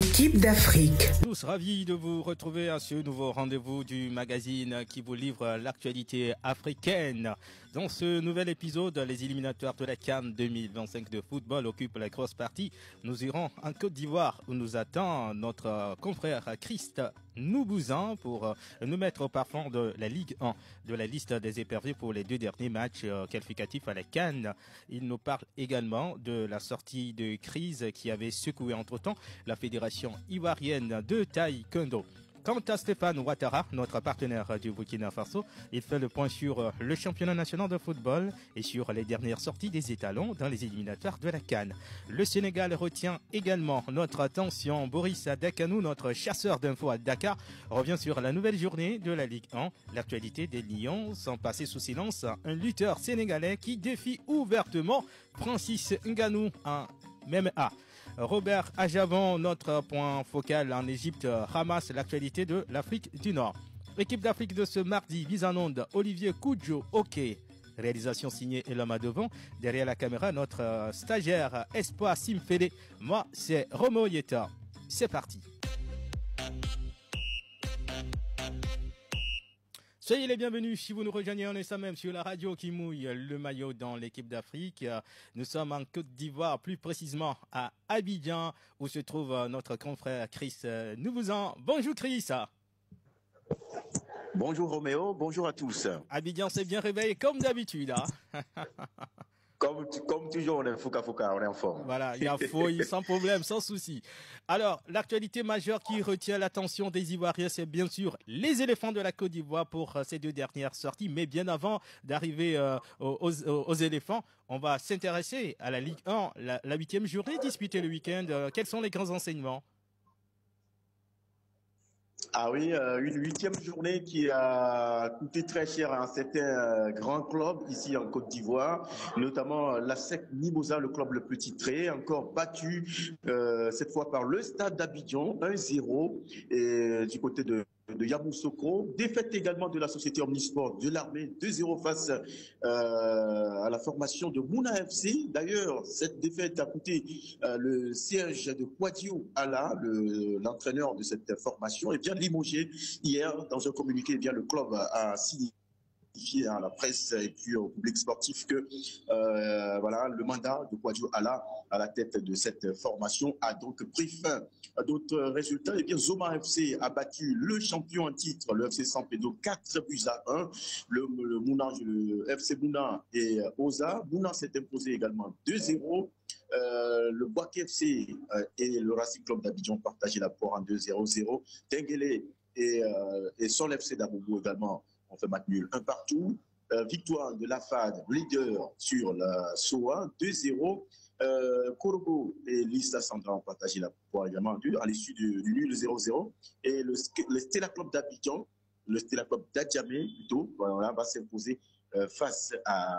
Équipe d'Afrique. Tous ravis de vous retrouver à ce nouveau rendez-vous du magazine qui vous livre l'actualité africaine. Dans ce nouvel épisode, les éliminatoires de la CAN 2025 de football occupent la grosse partie. Nous irons en Côte d'Ivoire où nous attend notre confrère Christ Noubouzan pour nous mettre au parfum de la Ligue 1, de la liste des éperviers pour les deux derniers matchs qualificatifs à la CAN. Il nous parle également de la sortie de crise qui avait secoué entre-temps la fédération ivoirienne de taekwondo. Quant à Stéphane Ouattara, notre partenaire du Burkina Faso, il fait le point sur le championnat national de football et sur les dernières sorties des étalons dans les éliminatoires de la CAN. Le Sénégal retient également notre attention. Boris Adakanou, notre chasseur d'infos à Dakar, revient sur la nouvelle journée de la Ligue 1. L'actualité des Lions, sans passer sous silence un lutteur sénégalais qui défie ouvertement Francis Ngannou en MMA. Robert Ajavon, notre point focal en Égypte, ramasse l'actualité de l'Afrique du Nord. Équipe d'Afrique de ce mardi, mise en onde, Olivier Koudjo, OK. Réalisation signée Eloma Devon. Derrière la caméra, notre stagiaire Espoir Simfele. Moi, c'est Romo Yeta. C'est parti. Soyez les bienvenus si vous nous rejoignez, on est ça même sur la radio qui mouille le maillot dans l'équipe d'Afrique. Nous sommes en Côte d'Ivoire, plus précisément à Abidjan, où se trouve notre confrère Chris Noubouzan. Bonjour Chris. Bonjour Roméo, bonjour à tous. Abidjan s'est bien réveillé comme d'habitude. Comme toujours, on est fouca, on est en forme. Voilà, il y a fouille, sans problème, sans souci. Alors, l'actualité majeure qui retient l'attention des Ivoiriens, c'est bien sûr les éléphants de la Côte d'Ivoire pour ces deux dernières sorties. Mais bien avant d'arriver aux éléphants, on va s'intéresser à la Ligue 1, la 8e journée disputée le week-end. Quels sont les grands enseignements ? Ah oui, une 8e journée qui a coûté très cher à un certain grand club ici en Côte d'Ivoire, notamment l'ASEC Mimosa, le club le plus titré, encore battu cette fois par le Stade d'Abidjan, 1-0, et du côté de Yamoussoukro. Défaite également de la société Omnisport de l'armée, 2-0 face à la formation de Mouna FC. D'ailleurs, cette défaite a coûté le siège de Kouadio Alla, l'entraîneur de cette formation, et bien limogé hier dans un communiqué. Bien le club a signifié à la presse et puis au public sportif que voilà, le mandat de Kouadio Alla à la tête de cette formation a donc pris fin. D'autres résultats, et bien Zoma FC a battu le champion en titre, le FC Sampédo, 4-1. Le FC Mouna et Oza. Mouna s'est imposé également 2-0. Le Boak FC et le Racing Club d'Abidjan partagé la poire en 2-0-0. Tenguele et Sol FC d'Abobo également ont fait match nul 1 partout. Victoire de l'AFAD, leader sur la SOA, 2-0. Korobo et Lista Sandra ont partagé la poire également à l'issue du nul 0-0. Et le Stella Club d'Abidjan, le Stella Club d'Adjamé plutôt, voilà, va s'imposer face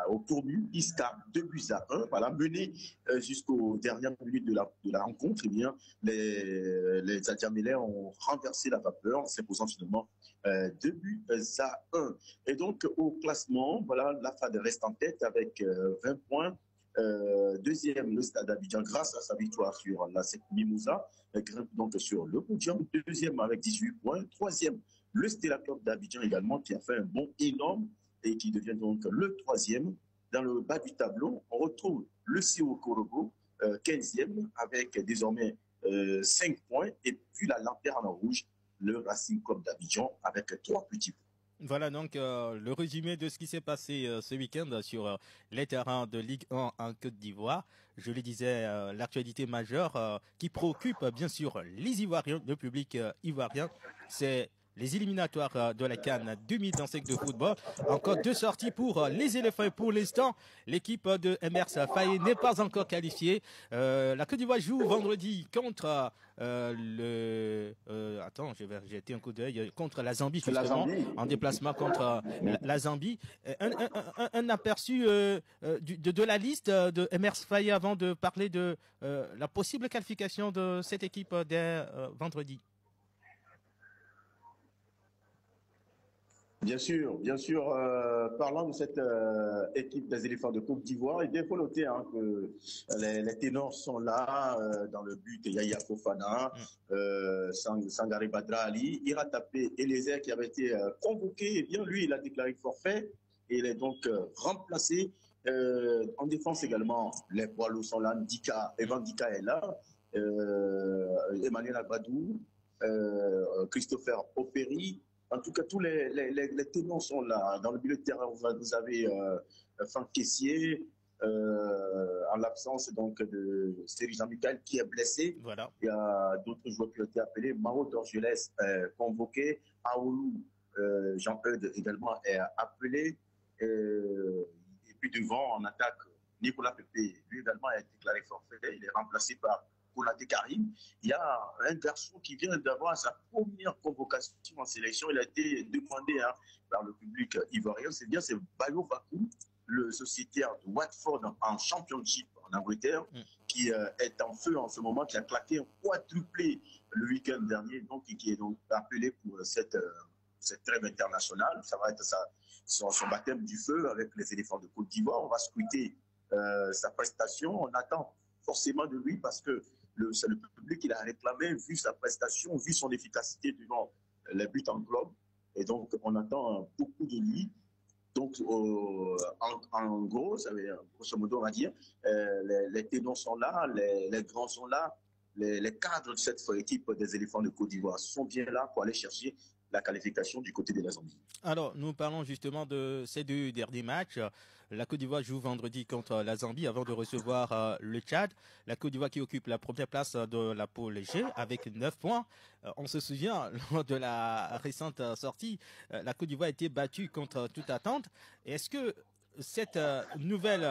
au promu Iska 2-1. Voilà, mené jusqu'aux dernières minutes de la rencontre. Eh bien, les Adjamelais ont renversé la vapeur en s'imposant finalement 2-1. Et donc, au classement, voilà, la FAD reste en tête avec 20 points. Deuxième, le Stade d'Abidjan, grâce à sa victoire sur la SEC Mimosa, grimpe donc sur le podium. Deuxième avec 18 points. Troisième, le Stella Club d'Abidjan également, qui a fait un bond énorme et qui devient donc le troisième. Dans le bas du tableau, on retrouve le CO Korobo, 15e, avec désormais 5 points. Et puis la lanterne rouge, le Racing Club d'Abidjan, avec 3 petits points. Voilà donc le résumé de ce qui s'est passé ce week-end sur les terrains de Ligue 1 en Côte d'Ivoire. Je le disais, l'actualité majeure qui préoccupe bien sûr les Ivoiriens, le public ivoirien, c'est les éliminatoires de la CAN 2025 de football. Encore 2 sorties pour les éléphants. Pour l'instant, l'équipe de MRC Faye n'est pas encore qualifiée. La Côte d'Ivoire joue vendredi contre attends, je vais jeter un coup d'œil contre la Zambie justement, en déplacement contre la Zambie. Un aperçu de la liste de MRC Faye avant de parler de la possible qualification de cette équipe dès vendredi. Bien sûr, bien sûr. Parlant de cette équipe des éléphants de Côte d'Ivoire, il faut noter hein, que les ténors sont là dans le but. Yaya Fofana, Sangare Badra Ali, Ira Tapé Eliezer qui avait été convoqué. Eh bien, lui, il a déclaré forfait et il est donc remplacé. En défense également, les poids lourds sont là. Evan Dika est là. Emmanuel Agbadou, Christopher Operi. En tout cas, tous les ténors sont là. Dans le milieu de terrain, vous avez Franck Kessier, en l'absence donc de Céry Jean-Michel qui est blessé. Voilà. Il y a d'autres joueurs qui ont été appelés. Maro Dorgelès convoqué. Aoulou Jean-Eudes également est appelé. Et puis devant, en attaque, Nicolas Pépé, lui également a été déclaré forfait. Il est remplacé par Koulaté Karim. Il y a un garçon qui vient d'avoir sa première convocation en sélection. Il a été demandé par le public ivoirien. C'est Bayo Vakou, le sociétaire de Watford en Championship en Angleterre, qui est en feu en ce moment, qui a claqué un quadruplé le week-end dernier, donc qui est donc appelé pour cette trêve internationale. Ça va être son baptême du feu avec les éléphants de Côte d'Ivoire. On va scruter sa prestation. On attend forcément de lui parce que c'est le public qui l'a réclamé, vu sa prestation, vu son efficacité devant les buts en globe. Et donc, on attend beaucoup de lui. Donc, en gros, grosso modo, on va dire, les ténors sont là, les grands sont là, les cadres de cette équipe des éléphants de Côte d'Ivoire sont bien là pour aller chercher la qualification du côté de la Zambie. Alors, nous parlons justement de ces deux derniers matchs. La Côte d'Ivoire joue vendredi contre la Zambie avant de recevoir le Tchad. La Côte d'Ivoire qui occupe la première place de la poule G avec 9 points. On se souvient, lors de la récente sortie, la Côte d'Ivoire a été battue contre toute attente. Est-ce que cette nouvelle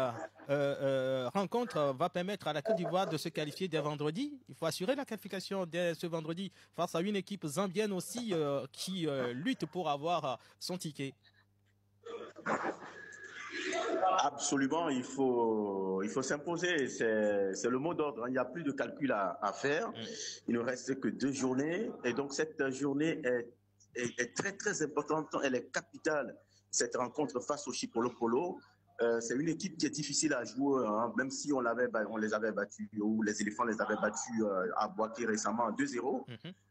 rencontre va permettre à la Côte d'Ivoire de se qualifier dès vendredi? Il faut assurer la qualification dès ce vendredi face à une équipe zambienne aussi qui lutte pour avoir son ticket. Absolument, il faut s'imposer. C'est le mot d'ordre. Il n'y a plus de calcul à faire. Il ne reste que 2 journées. Et donc, cette journée est très, très importante. Elle est capitale. Cette rencontre face au Chipolo Polo. C'est une équipe qui est difficile à jouer, hein, même si on les avait battus, ou les éléphants les avaient battus à Boaké récemment 2-0.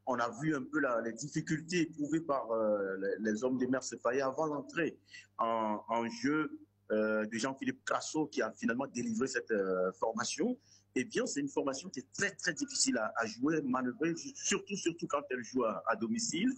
On a vu un peu les difficultés éprouvées par les hommes des Mers Faye avant l'entrée en jeu de Jean-Philippe Crasso, qui a finalement délivré cette formation. Eh bien, c'est une formation qui est très, très difficile à jouer, manœuvrer, surtout quand elle joue à domicile.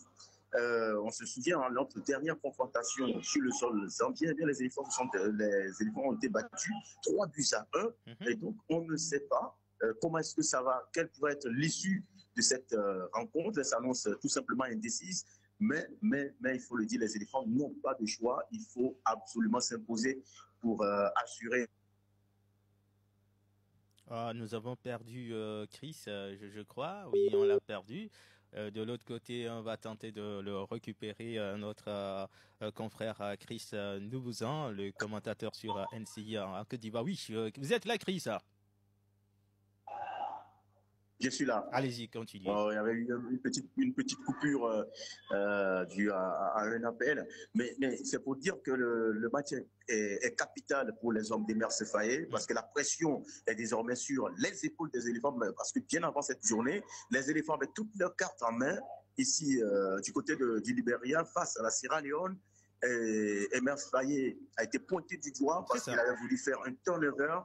On se souvient, notre dernière confrontation sur le sol zambien, eh bien, les éléphants ont été battus 3-1. Et donc, on ne sait pas comment est-ce que ça va, quelle pourrait être l'issue de cette rencontre. Elle s'annonce tout simplement indécise. Mais il faut le dire, les éléphants n'ont pas de choix. Il faut absolument s'imposer pour assurer. Nous avons perdu Chris, je crois. Oui, on l'a perdu. De l'autre côté, on va tenter de le récupérer, notre confrère Chris Noubouzan, le commentateur sur NCI en Côte d'Ivoire. Oui, vous êtes là, Chris? Je suis là. Allez-y, continuez. Il y avait eu une petite coupure due à un appel. Mais c'est pour dire que le match est capital pour les hommes des Mers Faye, parce que la pression est désormais sur les épaules des éléphants, parce que bien avant cette journée, les éléphants avaient toutes leurs cartes en main, ici du côté du Libéria, face à la Sierra Leone. Et Mers Faye a été pointé du doigt parce qu'il avait voulu faire un turnover.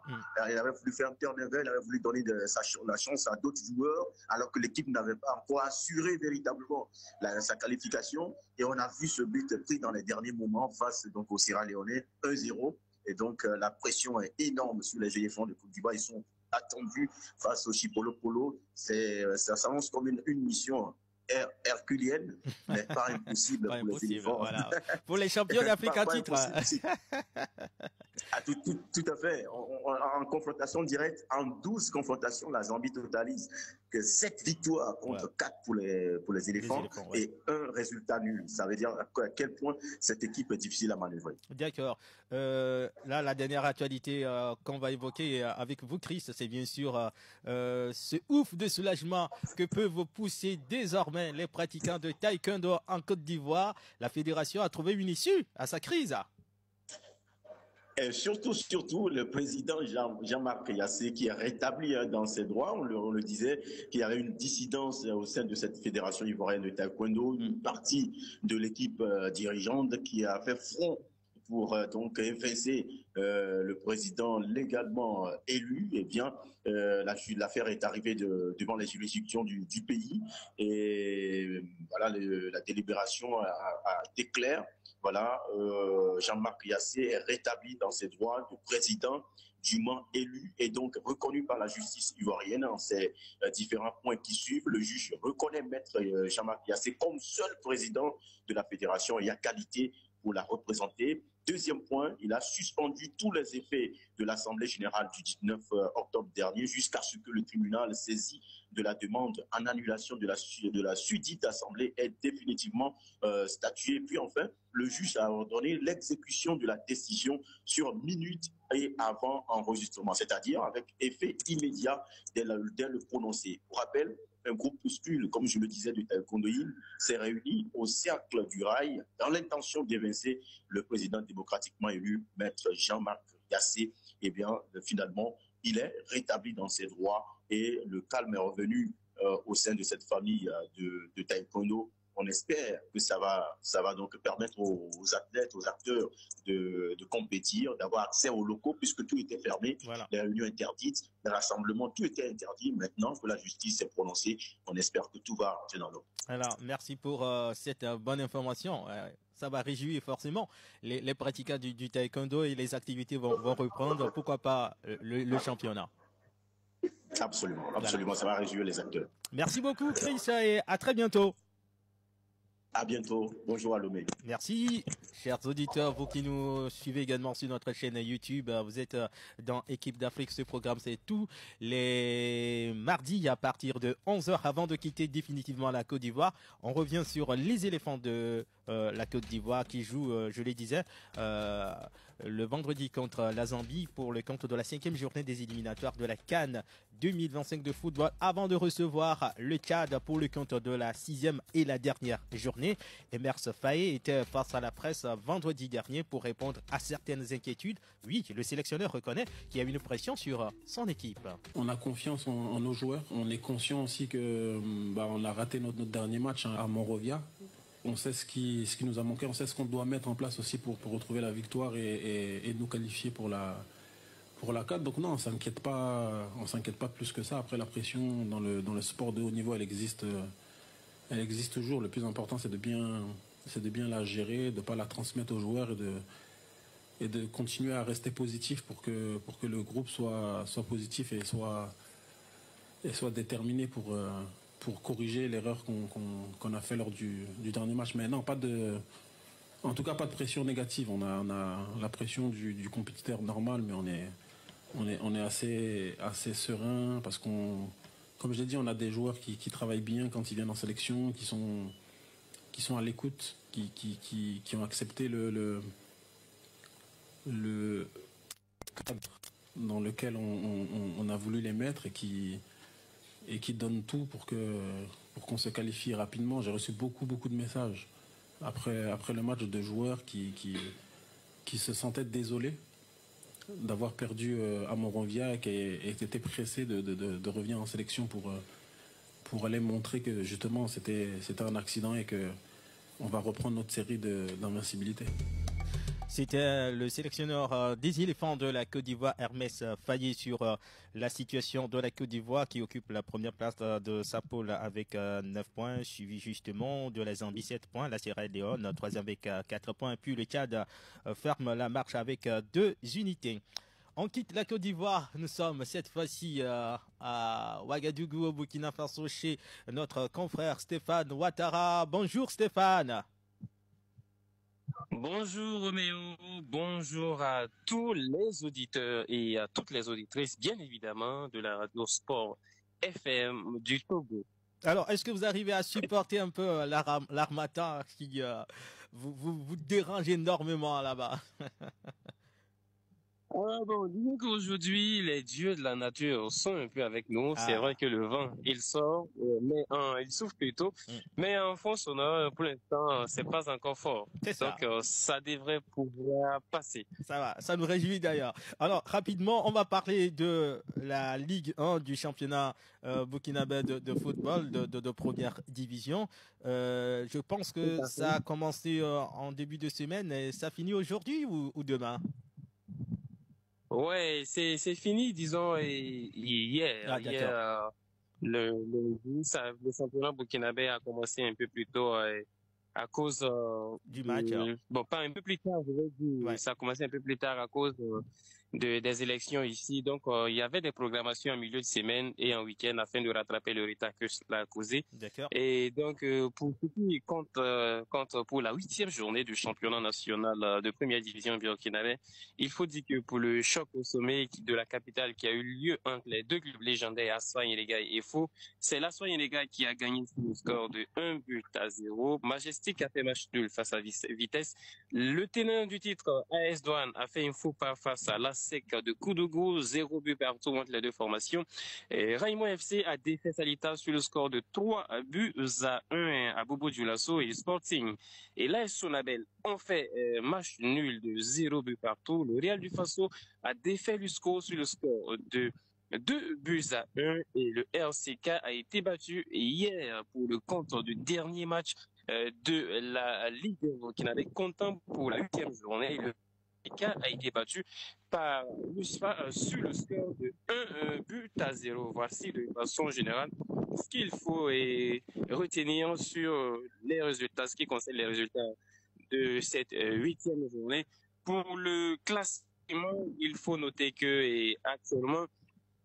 Il avait voulu donner la chance à d'autres joueurs, alors que l'équipe n'avait pas encore assuré véritablement sa qualification. Et on a vu ce but pris dans les derniers moments face donc au Sierra Leone, 1-0. Et donc la pression est énorme sur les éléphants de Côte d'Ivoire. Ils sont attendus face au Chipolo Polo. Ça s'annonce comme une mission herculienne, mais pas impossible pas pour impossible, les éléphants. Voilà. Pour les champions d'Afrique en titre. Ah, tout à fait. En confrontation directe, en 12 confrontations, la Zambie totalise que 7 victoires contre 4 pour les éléphants Ouais. et un résultat nul. Ça veut dire à quel point cette équipe est difficile à manœuvrer. D'accord. Là, la dernière actualité qu'on va évoquer avec vous, Chris, c'est bien sûr ce ouf de soulagement que peuvent pousser désormais les pratiquants de taekwondo en Côte d'Ivoire. La fédération a trouvé une issue à sa crise. Et surtout, le président Jean-Marc Yassé qui est rétabli dans ses droits. On le disait qu'il y avait une dissidence au sein de cette fédération ivoirienne de taekwondo, une partie de l'équipe dirigeante qui a fait front pour donc évincer le président légalement élu. Eh bien, l'affaire est arrivée devant les juridictions du pays et voilà, la délibération a été claire. Voilà, Jean-Marc Yassé est rétabli dans ses droits de président dûment élu et donc reconnu par la justice ivoirienne en ces différents points qui suivent. Le juge reconnaît maître Jean-Marc Yassé comme seul président de la fédération et à qualité pour la représenter. Deuxième point, il a suspendu tous les effets de l'Assemblée générale du 19 octobre dernier jusqu'à ce que le tribunal saisi de la demande en annulation de la sudite assemblée ait définitivement statué. Puis enfin, le juge a ordonné l'exécution de la décision sur minute et avant enregistrement, c'est-à-dire avec effet immédiat dès le prononcé. Pour rappel, un groupuscule, comme je le disais, de taekwondoïne s'est réuni au cercle du rail dans l'intention d'évincer le président démocratiquement élu, maître Jean-Marc Yassé. Eh bien, finalement, il est rétabli dans ses droits et le calme est revenu au sein de cette famille de taekwondo. On espère que ça va donc permettre aux athlètes, aux acteurs de compétir, d'avoir accès aux locaux puisque tout était fermé, voilà. Les réunions interdites, les rassemblements, tout était interdit. Maintenant que la justice s'est prononcée, on espère que tout va rentrer dans l'ordre. Alors, merci pour cette bonne information. Ça va réjouir forcément les pratiquants du taekwondo et les activités vont reprendre. Pourquoi pas le championnat? Absolument, voilà. Ça va réjouir les acteurs. Merci beaucoup, Chris, et à très bientôt. À bientôt. Bonjour à Lomé. Merci, chers auditeurs, vous qui nous suivez également sur notre chaîne YouTube. Vous êtes dans Équipe d'Afrique. Ce programme, c'est tous les mardis à partir de 11h avant de quitter définitivement la Côte d'Ivoire. On revient sur les éléphants de la Côte d'Ivoire qui jouent, je le disais, le vendredi contre la Zambie pour le compte de la 5e journée des éliminatoires de la CAN 2025 de football avant de recevoir le Tchad pour le compte de la 6e et la dernière journée. Emers Faé était face à la presse vendredi dernier pour répondre à certaines inquiétudes. Oui, le sélectionneur reconnaît qu'il y a une pression sur son équipe. On a confiance en nos joueurs. On est conscient aussi que on a raté notre dernier match à Monrovia. On sait ce qui nous a manqué, on sait ce qu'on doit mettre en place aussi pour retrouver la victoire et nous qualifier pour la CAN. Donc non, on s'inquiète pas plus que ça. Après, la pression dans le sport de haut niveau, elle existe toujours. Le plus important, c'est de bien la gérer, de ne pas la transmettre aux joueurs et de continuer à rester positif pour que le groupe soit positif et soit déterminé pour corriger l'erreur qu'on a fait lors du dernier match. Mais non, en tout cas pas de pression négative. On a la pression du compétiteur normal, mais on est assez serein parce comme je l'ai dit, on a des joueurs qui travaillent bien quand ils viennent en sélection, qui sont à l'écoute, qui ont accepté le cadre dans lequel on a voulu les mettre et qui donnent tout pour qu'on se qualifie rapidement. J'ai reçu beaucoup de messages après le match de joueurs qui se sentaient désolés d'avoir perdu à Monrovia et qui étaient pressés de revenir en sélection pour aller montrer que justement c'était un accident et qu'on va reprendre notre série d'invincibilité. C'était le sélectionneur des éléphants de la Côte d'Ivoire, Hermès Faé, sur la situation de la Côte d'Ivoire qui occupe la première place de sa poule avec 9 points, suivi justement de la Zambie 7 points, la Sierra Leone 3e avec 4 points, puis le Tchad ferme la marche avec 2 unités. On quitte la Côte d'Ivoire, nous sommes cette fois-ci à Ouagadougou au Burkina Faso chez notre confrère Stéphane Ouattara. Bonjour Stéphane. Bonjour Roméo, bonjour à tous les auditeurs et à toutes les auditrices, bien évidemment, de la radio Sport FM du Togo. Alors, est-ce que vous arrivez à supporter un peu l'Armata qui vous dérange énormément là-bas? Ah bon, disons qu'aujourd'hui, les dieux de la nature sont un peu avec nous. C'est Ah, vrai que le vent, il sort, il souffle plutôt, mm, mais en fond sonore, pour l'instant, c'est pas encore fort. c'est ça. Donc, ça devrait pouvoir passer. Ça va, ça nous réjouit d'ailleurs. Alors, rapidement, on va parler de la Ligue 1 du championnat burkinabé de football de première division. Je pense Tout que à ça fait. a commencé en début de semaine et ça finit aujourd'hui ou demain? Ouais, c'est fini, disons, et hier. Ah, Hier, d'accord. le championnat burkinabé a commencé un peu plus tôt à cause Du match, hein. bon, pas un peu plus tard, je vais dire, Ouais, ça a commencé un peu plus tard à cause des élections ici. Donc, il y avait des programmations en milieu de semaine et en week-end afin de rattraper le retard que cela a causé. d'accord. Et donc, pour ce qui compte pour la 8e journée du championnat national de première division burkinabé, il faut dire que pour le choc au sommet de la capitale qui a eu lieu entre les deux clubs légendaires, Aswan Yelega et Fo, c'est l'Aswan Yelega qui a gagné sur le score de 1-0. Majestic a fait match nul face à Vitesse. Le tenant du titre, AS Douane, a fait un faux pas face à l'ASEC de Koudougou, 0 but partout entre les deux formations. Et Raymond FC a défait Salita sur le score de 3-1 à Bobo Dioulasso et Sporting. Et l'AS Sonabel ont fait match nul de 0 but partout. Le Real du Faso a défait Lusco sur le score de 2-1 et le RCK a été battu hier pour le compte du dernier match de la Ligue burkinabé comptant pour la 8e journée. Le RCK a été battu par l'USFA sur le score de 1 but à 0. Voici de façon générale ce qu'il faut retenir sur les résultats, ce qui concerne les résultats de cette 8e journée. Pour le classement, il faut noter que actuellement,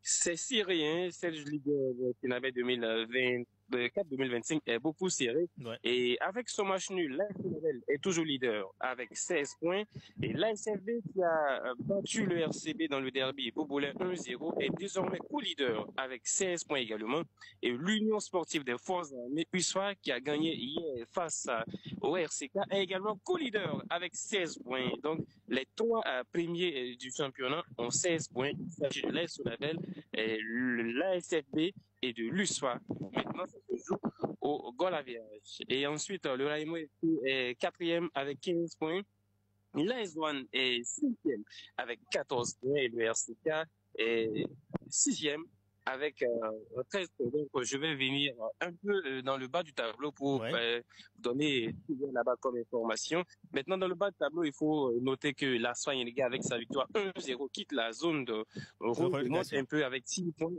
c'est serré, cette Ligue burkinabé 2024-2025 est beaucoup serrée. Ouais. Et avec son match nul, l'AS Sonabel est toujours leader avec 16 points. Et l'ASFB qui a battu le RCB dans le derby Bobolin 1-0 est désormais co-leader avec 16 points également. Et l'Union sportive des forces armées USFA qui a gagné hier face au RCK est également co-leader avec 16 points. Donc, les trois premiers du championnat ont 16 points. Il s'agit de l'AS Sonabel, l'ASFB et de l'USFA. Maintenant, ça se joue au goal average. Et ensuite, le Raimo est quatrième avec 15 points. L'AS Douane est cinquième avec 14 points et le RCK est sixième avec 13 points. Donc, je vais venir un peu dans le bas du tableau pour Ouais. vous donner tout bien là-bas comme information. Maintenant, dans le bas du tableau, il faut noter que la Soigne, les gars, avec sa victoire 1-0, quitte la zone de rouge et monte un Relégation. peu avec 6 points.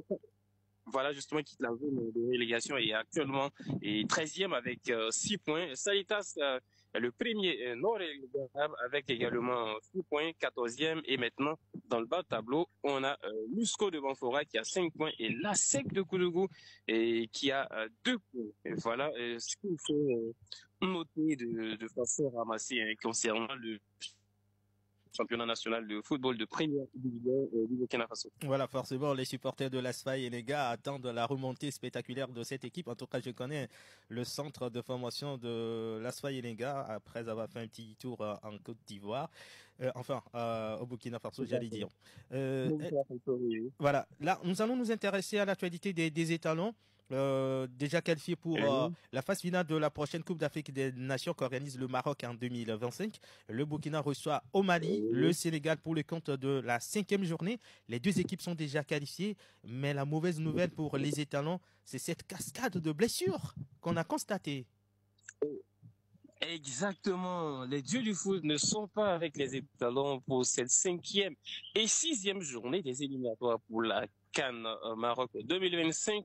Voilà, justement, quitte la zone de relégation et actuellement est 13e avec 6 points. Salitas, le premier non relégable avec également 6 points, 14e. Et maintenant, dans le bas de tableau, on a Lusco de Banfora qui a 5 points et l'ASEC de Koudougou qui a 2 points. Et voilà ce qu'il faut noter de façon ramassée concernant le championnat national de football de première division du Burkina Faso. Voilà, forcément, les supporters de l'ASFAI et les gars attendent la remontée spectaculaire de cette équipe. En tout cas, je connais le centre de formation de l'ASFAI et les gars après avoir fait un petit tour en Côte d'Ivoire. Au Burkina Faso, j'allais dire. Voilà, là, nous allons nous intéresser à l'actualité des étalons. Déjà qualifié pour la phase finale de la prochaine Coupe d'Afrique des Nations qu'organise le Maroc en 2025. Le Burkina reçoit au Mali, le Sénégal pour le compte de la 5e journée. Les deux équipes sont déjà qualifiées, mais la mauvaise nouvelle pour les étalons, c'est cette cascade de blessures qu'on a constatée. Exactement. Les dieux du foot ne sont pas avec les étalons pour cette 5e et 6e journée des éliminatoires pour la CAN Maroc 2025.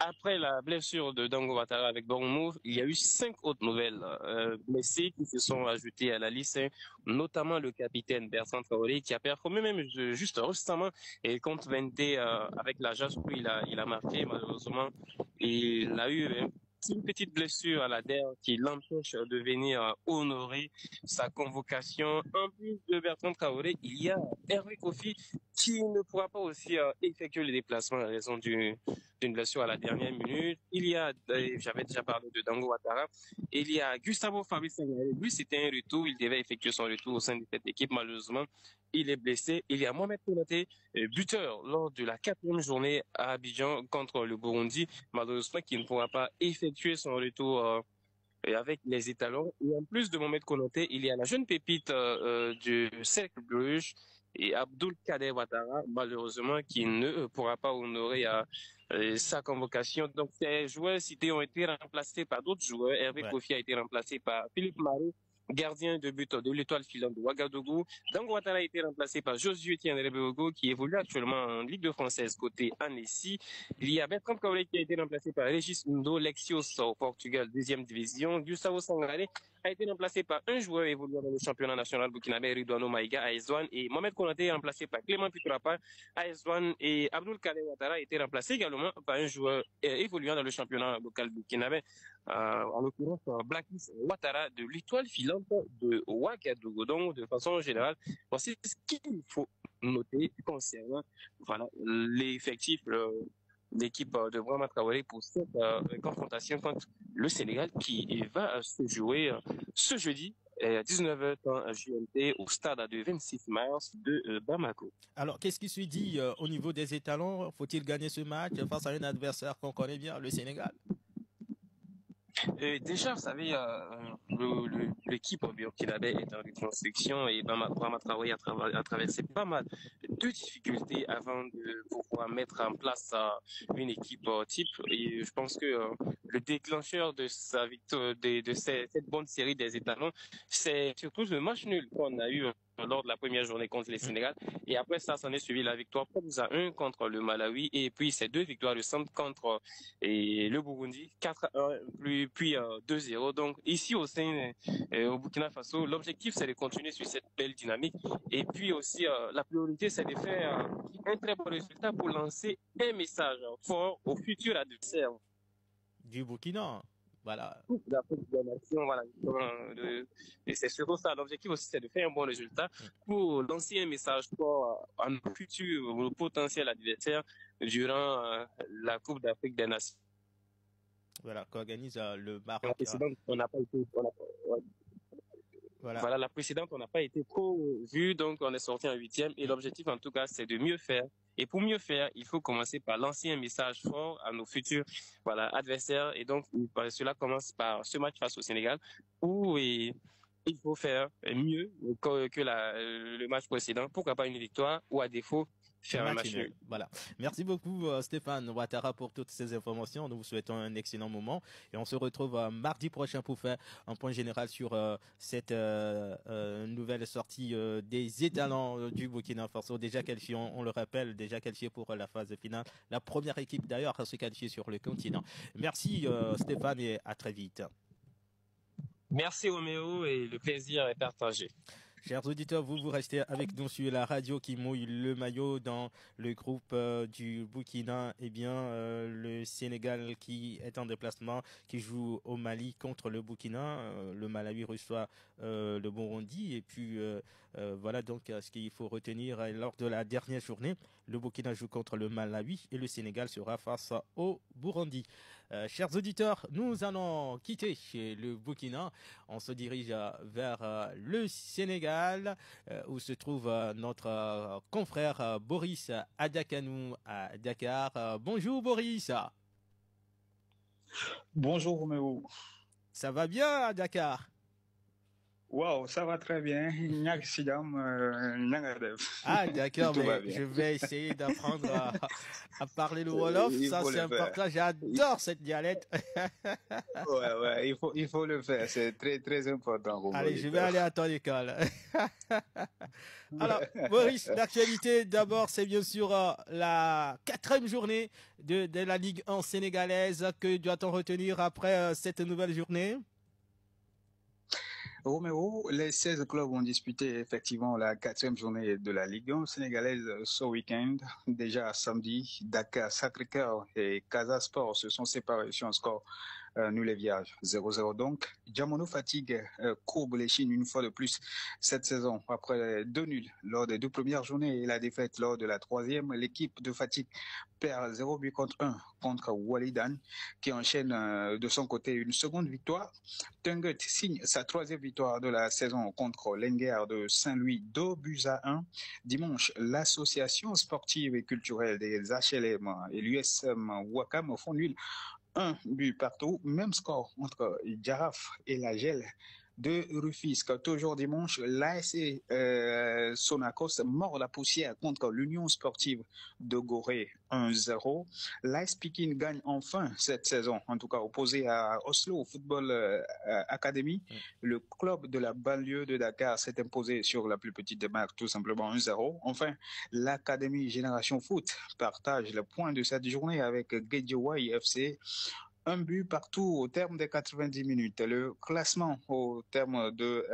Après la blessure de Dango Ouattara avec Bournemouth, il y a eu 5 autres nouvelles blessés qui se sont ajoutées à la liste, notamment le capitaine Bertrand Traoré qui a performé même juste récemment et contre 20 avec l'Ajax où il a marqué malheureusement. Il a eu une petite blessure à la DER qui l'empêche de venir honorer sa convocation. En plus de Bertrand Traoré, il y a Hervé Kofi qui ne pourra pas aussi effectuer les déplacements à raison d'une blessure à la dernière minute. Il y a, j'avais déjà parlé de Dango Ouattara, il y a Gustavo Fabrice Senghale. Lui, c'était un retour, il devait effectuer son retour au sein de cette équipe. Malheureusement, il est blessé. Il y a Mohamed Konaté, buteur lors de la 4e journée à Abidjan contre le Burundi. Malheureusement, qui ne pourra pas effectuer son retour avec les étalons. Et en plus de Mohamed Konaté, il y a la jeune pépite du Cercle Bruges et Abdoul Kader Ouattara, malheureusement, qui ne pourra pas honorer sa convocation. Donc, ces joueurs cités ont été remplacés par d'autres joueurs. Hervé Kofi a été remplacé par Philippe Marou, gardien de but de l'Étoile filante de Ouagadougou. Dango Ouattara a été remplacé par Josué Tiendré-Beogo, qui évolue actuellement en Ligue de française côté Annecy. Il y a Bertrand Traoré qui a été remplacé par Régis Ndo, Lexios au Portugal, 2e division. Gustavo Sangaré a été remplacé par un joueur évoluant dans le championnat national burkinabé, Ridouano Maïga, à Esouane. Et Mohamed Konaté est remplacé par Clément Pitrapa à Esouane. Et Abdoul Kader Ouattara a été remplacé également par un joueur évoluant dans le championnat local burkinabé, en l'occurrence Blakis Ouattara de l'Étoile filante de Ouagadougou. Donc, de façon générale, voici ce qu'il faut noter concernant l'effectif l'équipe de Brahma Traoré pour cette confrontation contre le Sénégal qui va se jouer ce jeudi à 19h temps GMT au stade de 26 mars de Bamako. Alors, qu'est-ce qui se dit au niveau des étalons? Faut-il gagner ce match face à un adversaire qu'on connaît bien, le Sénégal? Déjà, vous savez, l'équipe burkinabé est en reconstruction et Brahma Traoré a traversé pas mal de difficultés avant de pouvoir mettre en place une équipe type. Et je pense que le déclencheur de sa victoire, de cette bonne série des étalons, c'est surtout le match nul qu'on a eu lors de la première journée contre les Sénégal. Et après ça, s'en est suivi la victoire 3-1 contre le Malawi et puis ces 2 victoires récentes contre le Burundi, 4-1 puis 2-0. Donc ici au sein au Burkina Faso, l'objectif c'est de continuer sur cette belle dynamique et puis aussi la priorité c'est de faire un très bon résultat pour lancer un message fort aux futurs adversaires du Burkina. Voilà. Et c'est surtout ça. L'objectif aussi, c'est de faire un bon résultat pour lancer un message fort à nos futurs potentiels adversaires durant la Coupe d'Afrique des Nations. Voilà, qu'organise le Maroc. La précédente, on n'a pas été trop vu, donc on est sorti en 8e. Et l'objectif, en tout cas, c'est de mieux faire. Et pour mieux faire, il faut commencer par lancer un message fort à nos futurs adversaires. Et donc, cela commence par ce match face au Sénégal, où il faut faire mieux que le match précédent. Pourquoi pas une victoire, ou à défaut, faire un match nul. Voilà. Merci beaucoup Stéphane Ouattara pour toutes ces informations. Nous vous souhaitons un excellent moment et on se retrouve mardi prochain pour faire un point général sur cette nouvelle sortie des étalons du Burkina Faso. Déjà qualifiés, on le rappelle, déjà qualifiés pour la phase finale. La première équipe d'ailleurs à se qualifier sur le continent. Merci Stéphane et à très vite. Merci Roméo et le plaisir est partagé. Chers auditeurs, vous restez avec nous sur la radio qui mouille le maillot dans le groupe du Burkina. Eh bien, le Sénégal qui est en déplacement, qui joue au Mali contre le Burkina. Le Malawi reçoit le Burundi. Et puis, voilà donc ce qu'il faut retenir lors de la dernière journée. Le Burkina joue contre le Malawi et le Sénégal sera face au Burundi. Chers auditeurs, nous allons quitter le Burkina. On se dirige vers le Sénégal où se trouve notre confrère Boris Adakanou à Dakar. Bonjour Boris. Bonjour Roméo. Ça va bien à Dakar? Wow, ça va très bien. Ah d'accord, mais je vais essayer d'apprendre à parler le Wolof. Ça c'est important. J'adore cette dialecte. Ouais, il faut le faire. C'est très très important. Roméo. Allez, je vais aller à ton école. Alors, Boris, l'actualité d'abord, c'est bien sûr la 4e journée de la Ligue 1 sénégalaise. Que doit-on retenir après cette nouvelle journée? Roméo, les 16 clubs ont disputé effectivement la 4e journée de la Ligue 1 sénégalaise ce week-end. Déjà samedi, Dakar, Sacré-Cœur et Casa Sport se sont séparés sur un score nul et vierge, 0-0 donc. Djamono Fatigue courbe les chines une fois de plus cette saison. Après 2 nuls lors des 2 premières journées et la défaite lors de la 3e, l'équipe de Fatigue perd 0 but contre 1 contre Walidan, qui enchaîne de son côté une seconde victoire. Tungut signe sa 3e victoire de la saison contre l'Enguer de Saint-Louis, 2 buts à 1. Dimanche, l'association sportive et culturelle des HLM et l'USM Wakam font nul, 1 but partout. Même score entre Giraffe et la Gel de Rufisque. Toujours dimanche, l'ASC Sonacos mord la poussière contre l'Union sportive de Gorée, 1-0. L'AS Pikine gagne enfin cette saison, en tout cas opposé à Oslo Football Academy. Le club de la banlieue de Dakar s'est imposé sur la plus petite des marques, tout simplement 1-0. Enfin, l'Académie Génération Foot partage le point de cette journée avec Guédiawaye FC. 1 but partout au terme des 90 minutes. Le classement au terme de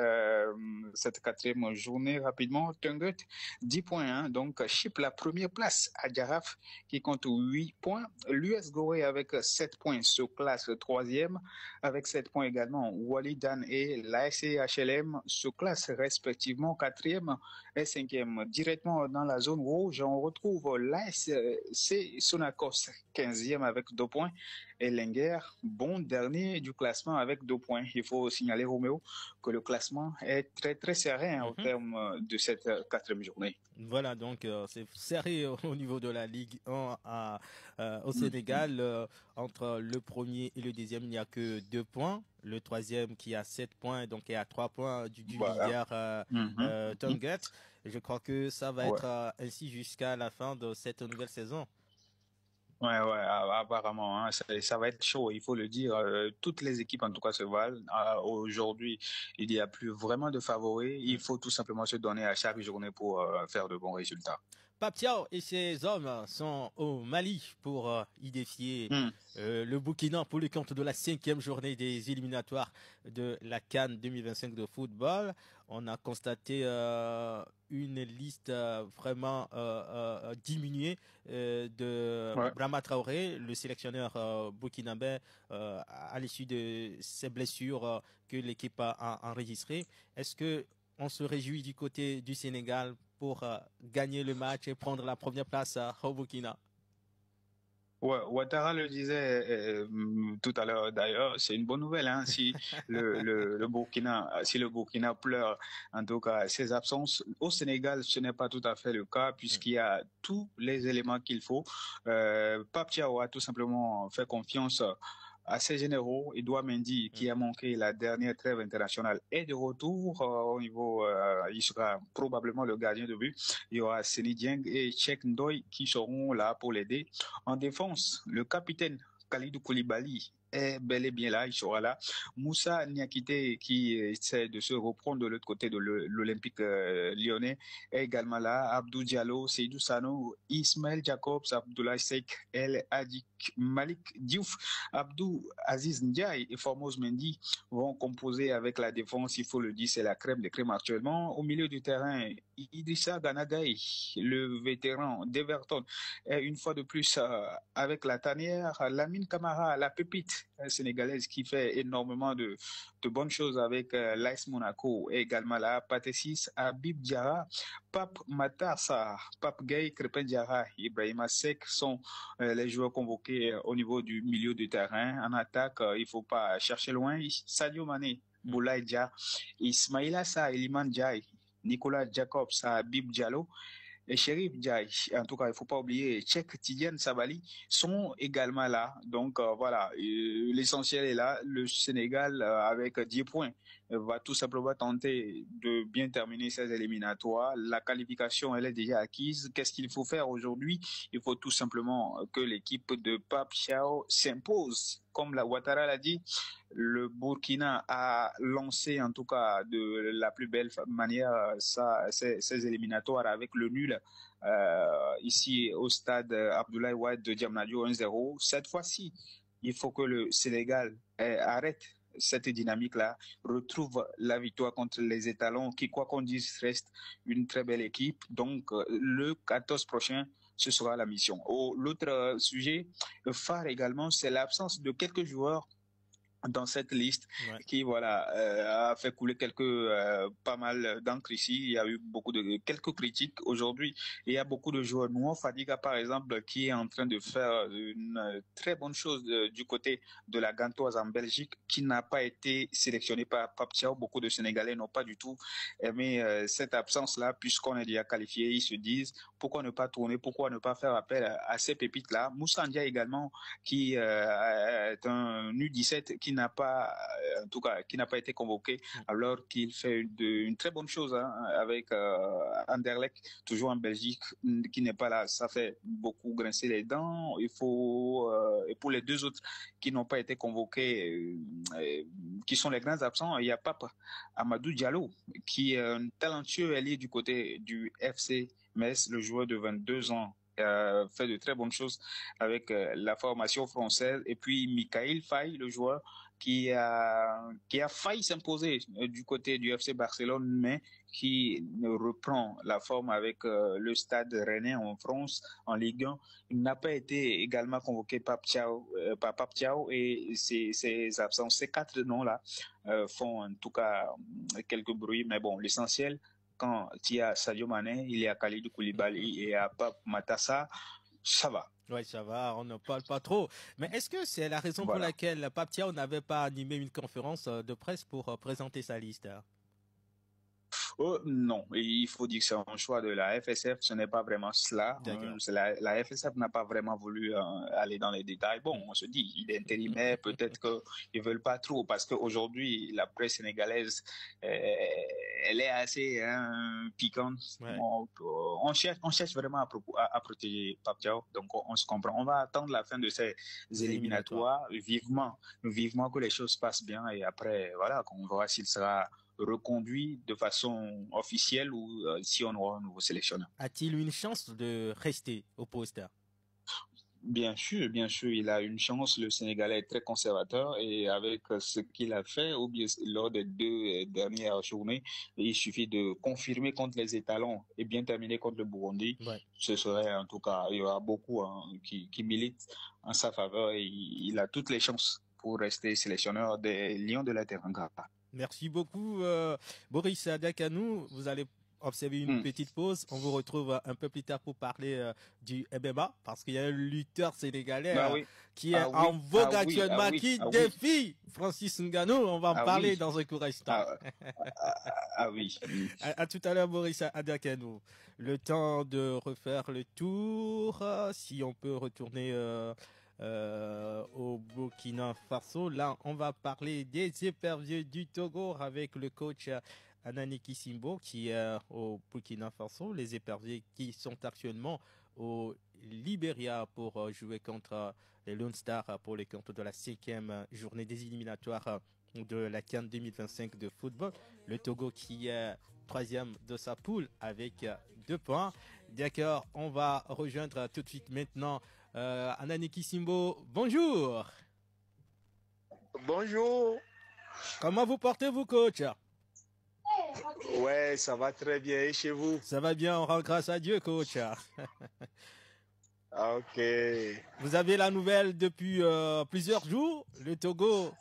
cette 4e journée, rapidement, Tungut, 10 points, hein, donc chip la première place à Giraffe qui compte 8 points. L'US Gorée avec 7 points se classe 3e, avec 7 points également. Walidan et l'ASC HLM se classent respectivement 4e et 5e. Directement dans la zone rouge, on retrouve l'ASC Sonacos, 15e avec 2 points. Et Lenguer, bon dernier du classement avec 2 points. Il faut signaler, Roméo, que le classement est très très serré au terme de cette 4e journée. Voilà, donc c'est serré au niveau de la Ligue 1 au Sénégal. Entre le premier et le deuxième, il n'y a que 2 points. Le 3e qui a 7 points, donc est à 3 points du leader Tungut. Je crois que ça va être ainsi jusqu'à la fin de cette nouvelle saison. Ouais, apparemment, hein, ça va être chaud, il faut le dire. Toutes les équipes, en tout cas, se valent. Aujourd'hui, il n'y a plus vraiment de favoris. Il faut tout simplement se donner à chaque journée pour faire de bons résultats. Pape Thiaw et ses hommes sont au Mali pour y défier le Burkina pour le compte de la 5e journée des éliminatoires de la CAN 2025 de football. On a constaté une liste vraiment diminuée de Brahma Traoré, le sélectionneur burkinabé, à l'issue de ces blessures que l'équipe a enregistrées. Est-ce que on se réjouit du côté du Sénégal pour gagner le match et prendre la première place au Burkina? Ouais, Ouattara le disait tout à l'heure d'ailleurs, c'est une bonne nouvelle, hein, si le Burkina pleure en tout cas ses absences. Au Sénégal, ce n'est pas tout à fait le cas puisqu'il y a tous les éléments qu'il faut. Pape Thiaw a tout simplement fait confiance à ses généraux. Edouard Mendy, qui a manqué la dernière trêve internationale, est de retour au niveau, il sera probablement le gardien de but. Il y aura Seny Dieng et Cheikh Ndoye qui seront là pour l'aider. En défense, le capitaine Khalidou Koulibaly est bel et bien là, il sera là. Moussa Niakité, qui essaie de se reprendre de l'autre côté de l'Olympique lyonnais, est également là. Abdou Diallo, Seydou Sano, Ismaël Jacobs, Abdoulaye Seck, El Hadik, Malik Diouf, Abdou Aziz Ndiaye et Formose Mendy vont composer avec la défense. Il faut le dire, c'est la crème des crèmes actuellement. Au milieu du terrain, Idrissa Ganagay, le vétéran d'Everton, est une fois de plus avec la tanière. Lamine Camara, la pépite sénégalaise qui fait énormément de bonnes choses avec l'AS Monaco, est également là. Patessis, Habib Diarra, Pape Matar Sarr, Pape Gueye, Crépin Diarra, Ibrahima Seck sont les joueurs convoqués au niveau du milieu de terrain. En attaque, il ne faut pas chercher loin. Sadio Mané, Boulaye Dia, Ismaïla Sarr, Iliman Ndiaye, Nicolas Jacobs, Habib Diallo et Chérif Ndiaye. En tout cas, il ne faut pas oublier Cheikh Tidiane Sabali sont également là. Donc voilà, l'essentiel est là. Le Sénégal, avec 10 points, va tout simplement tenter de bien terminer ses éliminatoires. La qualification, elle est déjà acquise. Qu'est-ce qu'il faut faire aujourd'hui? Il faut tout simplement que l'équipe de Pape Thiaw s'impose. Comme la Ouattara l'a dit, le Burkina a lancé en tout cas de la plus belle manière ses éliminatoires avec le nul ici au stade Abdoulaye Wade de Diamniadio 1-0. Cette fois-ci, il faut que le Sénégal arrête cette dynamique-là, retrouve la victoire contre les étalons qui, quoi qu'on dise, reste une très belle équipe. Donc, le 14 prochain, ce sera la mission. L'autre sujet phare également, c'est l'absence de quelques joueurs dans cette liste Ouais. qui a fait couler pas mal d'encre ici. Il y a eu quelques critiques aujourd'hui. Il y a beaucoup de joueurs. Noah Fadiga par exemple qui est en train de faire une très bonne chose du côté de la Gantoise en Belgique, qui n'a pas été sélectionné par Pape Thiaw. Beaucoup de Sénégalais n'ont pas du tout aimé cette absence-là, puisqu'on est déjà qualifié. Ils se disent pourquoi ne pas tourner, pourquoi ne pas faire appel à ces pépites-là. Moussa Ndia également, qui est un U17 qui n'a pas, en tout cas, qui n'a pas été convoqué, alors qu'il fait une très bonne chose avec Anderlecht, toujours en Belgique, qui n'est pas là. Ça fait beaucoup grincer les dents. Et pour les deux autres qui n'ont pas été convoqués, qui sont les grands absents, il y a Papa Amadou Diallo, qui est un talentueux allié du côté du FC Metz, le joueur de 22 ans. Fait de très bonnes choses avec la formation française. Et puis Michael Faye, le joueur qui a failli s'imposer du côté du FC Barcelone, mais qui reprend la forme avec le Stade Rennais en France, en Ligue 1. Il n'a pas été également convoqué par Pape Thiaw, et ces absences, ces quatre noms-là font en tout cas quelques bruits, mais bon, l'essentiel, quand il y a Sadio Mané, il y a Khalidou Koulibaly et il y a Pape Matassa, ça va. Oui, ça va, on ne parle pas trop. Mais est-ce que c'est la raison pour laquelle Pape Thiaw n'avait pas animé une conférence de presse pour présenter sa liste? Non, il faut dire que c'est un choix de la FSF, ce n'est pas vraiment cela. La FSF n'a pas vraiment voulu aller dans les détails. Bon, on se dit, il est intérimaire, peut-être qu'ils ne veulent pas trop, parce qu'aujourd'hui, la presse sénégalaise, elle est assez piquante. Ouais. On cherche vraiment à protéger Pape Thiaw, donc on se comprend. On va attendre la fin de ces éliminatoires, vivement que les choses passent bien, et après, voilà, qu'on verra s'il sera reconduit de façon officielle ou si on aura un nouveau sélectionneur. A-t-il une chance de rester au poste? Bien sûr, il a une chance. Le Sénégalais est très conservateur, et avec ce qu'il a fait lors des 2 dernières journées, il suffit de confirmer contre les étalons et bien terminer contre le Burundi. Ouais. Ce serait, en tout cas, il y aura beaucoup qui militent en sa faveur, et il a toutes les chances pour rester sélectionneur des Lions de la Teranga. Merci beaucoup, Boris Adakanou. Vous allez observer une petite pause. On vous retrouve un peu plus tard pour parler du MMA, parce qu'il y a un lutteur sénégalais qui est en vogue actuellement, qui défie Francis Ngannou. On va en parler dans un court instant. Oui. À tout à l'heure, Boris Adakanou. Le temps de refaire le tour. Si on peut retourner au Burkina Faso. Là, on va parler des éperviers du Togo avec le coach Anani Kisimbo qui est au Burkina Faso. Les éperviers qui sont actuellement au Libéria pour jouer contre les Lone Stars pour les comptes de la 5e journée des éliminatoires de la CAN 2025 de football. Le Togo qui est 3e de sa poule avec 2 points. D'accord, on va rejoindre tout de suite maintenant Anani Kisimbo. Bonjour. Bonjour. Comment vous portez-vous, coach? Ouais, ça va très bien. Et chez vous? Ça va bien, on rend grâce à Dieu, coach. Ok. Vous avez la nouvelle depuis plusieurs jours. Le Togo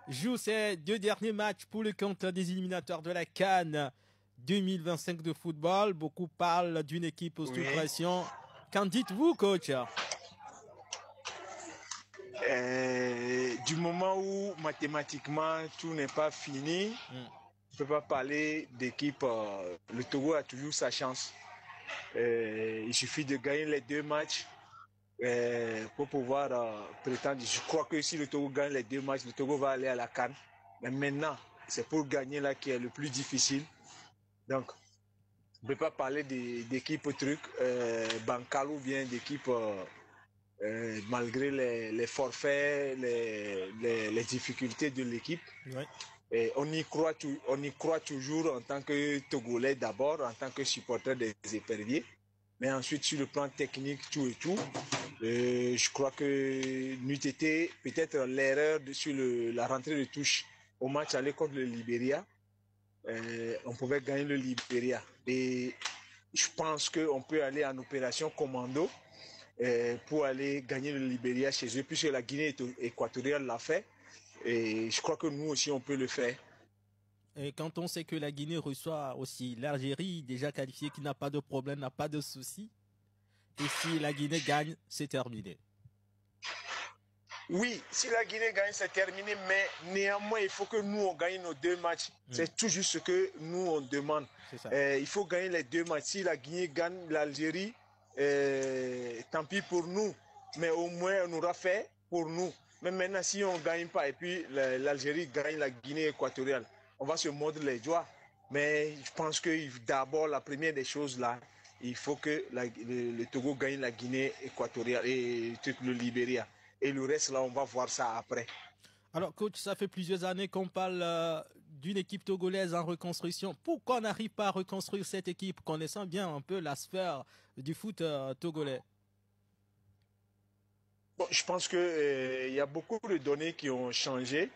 joue ses 2 derniers matchs pour le compte des éliminatoires de la CAN 2025 de football. Beaucoup parlent d'une équipe sous pression. Qu'en dites-vous, coach? Du moment où mathématiquement tout n'est pas fini, je ne peux pas parler d'équipe. Le Togo a toujours sa chance. Il suffit de gagner les 2 matchs pour pouvoir prétendre. Je crois que si le Togo gagne les 2 matchs, le Togo va aller à la CAN. Mais maintenant, c'est pour gagner là qui est le plus difficile. Donc, on ne peut pas parler d'équipe truc bancale ou bien d'équipe malgré les forfaits, les difficultés de l'équipe. Ouais. On y croit toujours en tant que Togolais d'abord, en tant que supporter des éperviers. Mais ensuite, sur le plan technique, tout et tout, je crois que n'eût été peut-être l'erreur sur la rentrée de touche au match aller contre le Libéria. On pouvait gagner le Libéria. Et je pense qu'on peut aller en opération commando pour aller gagner le Libéria chez eux, puisque la Guinée équatoriale l'a fait. Et je crois que nous aussi, on peut le faire. Et quand on sait que la Guinée reçoit aussi l'Algérie, déjà qualifiée, qui n'a pas de problème, n'a pas de soucis, et si la Guinée gagne, c'est terminé. Oui, si la Guinée gagne, c'est terminé, mais néanmoins, il faut que nous, on gagne nos 2 matchs. C'est tout juste ce que nous, on demande. Il faut gagner les 2 matchs. Si la Guinée gagne l'Algérie, tant pis pour nous, mais au moins, on aura fait pour nous. Mais maintenant, si on ne gagne pas, et puis l'Algérie gagne la Guinée équatoriale, on va se mordre les doigts. Mais je pense que d'abord, la première des choses là, il faut que le Togo gagne la Guinée équatoriale et le Libéria. Et le reste, là, on va voir ça après. Alors, coach, ça fait plusieurs années qu'on parle d'une équipe togolaise en reconstruction. Pourquoi on n'arrive pas à reconstruire cette équipe, connaissant bien un peu la sphère du foot togolais? Bon, je pense qu'il y a beaucoup de données qui ont changé,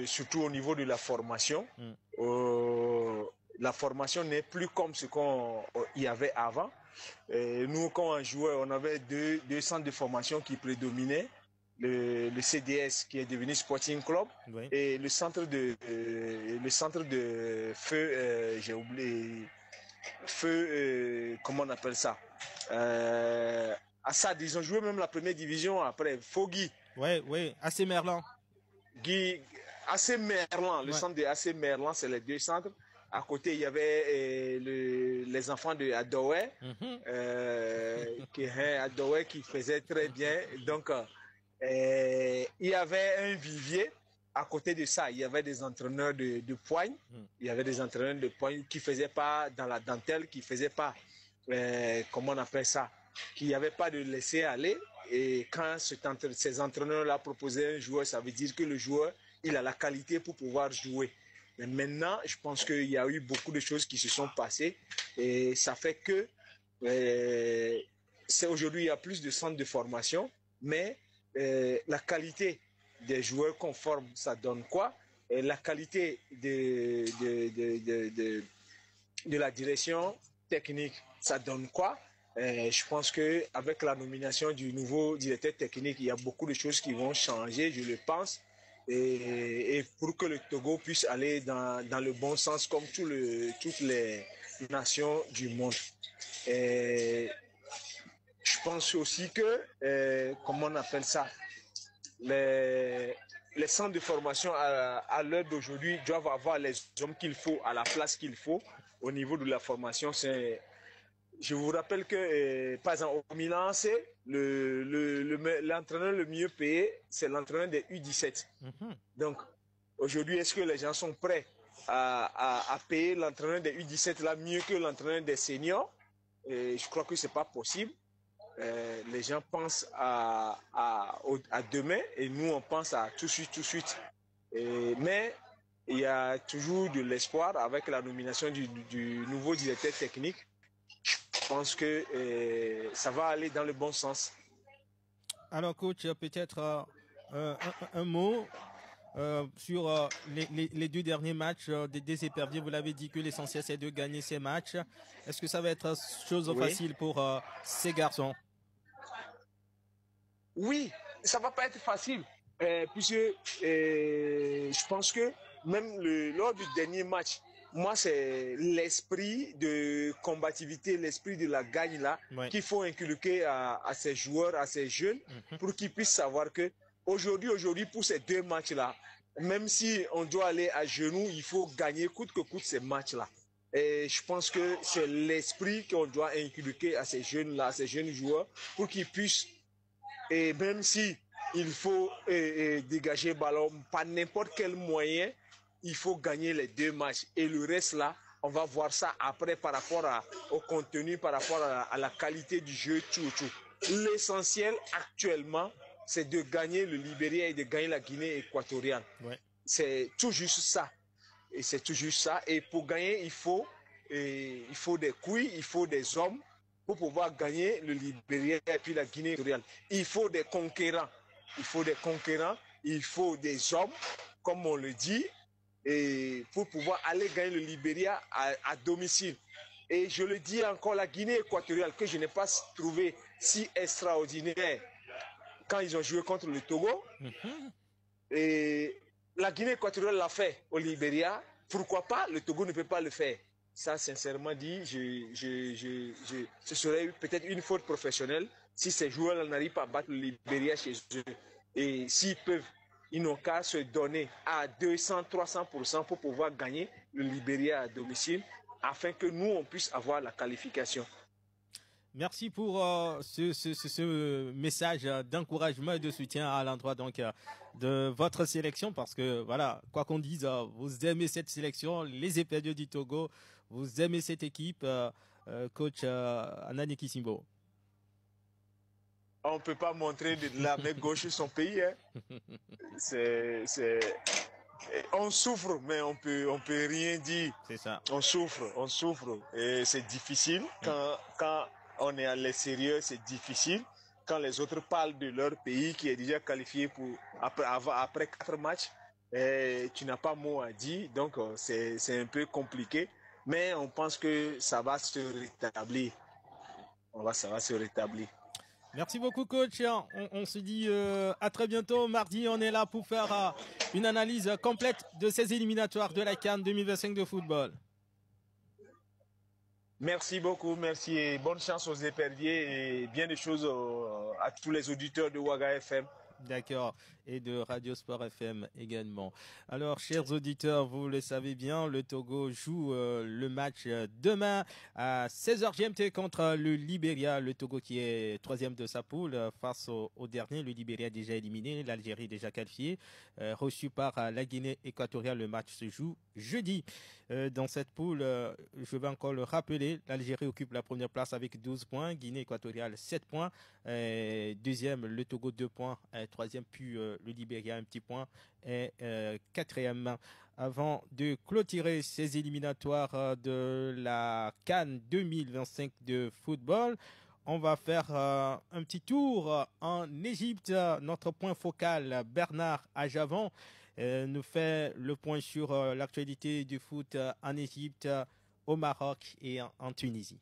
surtout au niveau de la formation. La formation n'est plus comme ce qu'on y avait avant. Nous, quand on jouait, on avait deux centres de formation qui prédominaient. Le CDS qui est devenu Sporting Club, oui, et le centre de feu, j'ai oublié, comment on appelle ça, Assad, ils ont joué même la première division après, Fogui. Oui, AC Merlan. AC Merlan, le centre de AC Merlan, c'est les 2 centres. À côté, il y avait les enfants de Adoué, Adoué qui faisait très bien. Donc, il y avait un vivier. À côté de ça, il y avait des entraîneurs de poigne. Il y avait des entraîneurs de poigne qui ne faisaient pas dans la dentelle, qui ne faisaient pas, comment on appelle ça, qui n'avaient pas de laisser aller. Et quand ces entraîneurs-là proposaient un joueur, ça veut dire que le joueur, il a la qualité pour pouvoir jouer. Mais maintenant, je pense qu'il y a eu beaucoup de choses qui se sont passées et ça fait que aujourd'hui, il y a plus de centres de formation, mais la qualité des joueurs qu'on forme, ça donne quoi? Et la qualité de la direction technique, ça donne quoi? Je pense qu'avec la nomination du nouveau directeur technique, il y a beaucoup de choses qui vont changer, je le pense. Et pour que le Togo puisse aller dans le bon sens comme toutes les nations du monde. Et je pense aussi que, comment on appelle ça, les centres de formation à l'heure d'aujourd'hui doivent avoir les hommes qu'il faut à la place qu'il faut au niveau de la formation. Je vous rappelle que, par exemple, au Milan, l'entraîneur le mieux payé, c'est l'entraîneur des U17. Donc, aujourd'hui, est-ce que les gens sont prêts à payer l'entraîneur des U17 là mieux que l'entraîneur des seniors? Et je crois que ce n'est pas possible. Les gens pensent à demain et nous, on pense à tout de suite. Mais il y a toujours de l'espoir avec la nomination du nouveau directeur technique. Je pense que ça va aller dans le bon sens. Alors, coach, peut-être un mot sur les 2 derniers matchs des éperviers. Vous l'avez dit que l'essentiel, c'est de gagner ces matchs. Est-ce que ça va être chose facile pour ces garçons? Oui, ça ne va pas être facile. Puisque je pense que même lors du dernier match, moi, c'est l'esprit de combativité, l'esprit de la gagne là, qu'il faut inculquer à ces joueurs, à ces jeunes, pour qu'ils puissent savoir que aujourd'hui, pour ces 2 matchs-là, même si on doit aller à genoux, il faut gagner coûte que coûte ces matchs-là. Et je pense que c'est l'esprit qu'on doit inculquer à ces jeunes-là, à ces jeunes joueurs, pour qu'ils puissent, et même si il faut dégager le ballon par n'importe quel moyen, il faut gagner les 2 matchs. Et le reste là, on va voir ça après par rapport au contenu, par rapport à la qualité du jeu, tout. L'essentiel actuellement, c'est de gagner le Libéria et de gagner la Guinée équatoriale. C'est tout juste ça. Et c'est tout juste ça. Et pour gagner, il faut des couilles, il faut des hommes pour pouvoir gagner le Libéria et puis la Guinée équatoriale. Il faut des conquérants. Il faut des hommes, comme on le dit, et pour pouvoir aller gagner le Libéria à domicile. Et je le dis encore, la Guinée équatoriale, que je n'ai pas trouvé si extraordinaire quand ils ont joué contre le Togo. Et la Guinée équatoriale l'a fait au Libéria. Pourquoi pas le Togo ne peut pas le faire? Ça, sincèrement dit, ce serait peut-être une faute professionnelle si ces joueurs n'arrivent pas à battre le Libéria chez eux. Et s'ils peuvent, ils n'ont qu'à se donner à 200-300% pour pouvoir gagner le Libéria à domicile afin que nous, on puisse avoir la qualification. Merci pour ce message d'encouragement et de soutien à l'endroit donc de votre sélection, parce que voilà, quoi qu'on dise, vous aimez cette sélection, les Éperdus du Togo, vous aimez cette équipe, coach Anani Kisimbo. On ne peut pas montrer de la main gauche son pays. Hein. On souffre, mais on peut rien dire. C'est ça. On souffre. Et c'est difficile. Quand on est à l'extérieur, c'est difficile. Quand les autres parlent de leur pays qui est déjà qualifié après 4 matchs, tu n'as pas mot à dire. Donc, c'est un peu compliqué. Mais on pense que ça va se rétablir. Ça va se rétablir. Merci beaucoup, coach. On se dit à très bientôt. Mardi, on est là pour faire une analyse complète de ces éliminatoires de la CAN 2025 de football. Merci beaucoup, merci et bonne chance aux éperviers et bien des choses à tous les auditeurs de Ouaga FM. D'accord, et de Radio Sport FM également. Alors, chers auditeurs, vous le savez bien, le Togo joue le match demain à 16h GMT contre le Libéria. Le Togo qui est 3e de sa poule face au dernier. Le Libéria déjà éliminé, l'Algérie déjà qualifiée. Reçu par la Guinée équatoriale, le match se joue jeudi. Dans cette poule, je vais encore le rappeler, l'Algérie occupe la première place avec 12 points, Guinée équatoriale 7 points, deuxième le Togo 2 points, troisième puis le Libéria un petit point et quatrième. Avant de clôturer ces éliminatoires de la CAN 2025 de football, on va faire un petit tour en Égypte. Notre point focal, Bernard Ajavon, nous fait le point sur l'actualité du foot en Égypte, au Maroc et en Tunisie.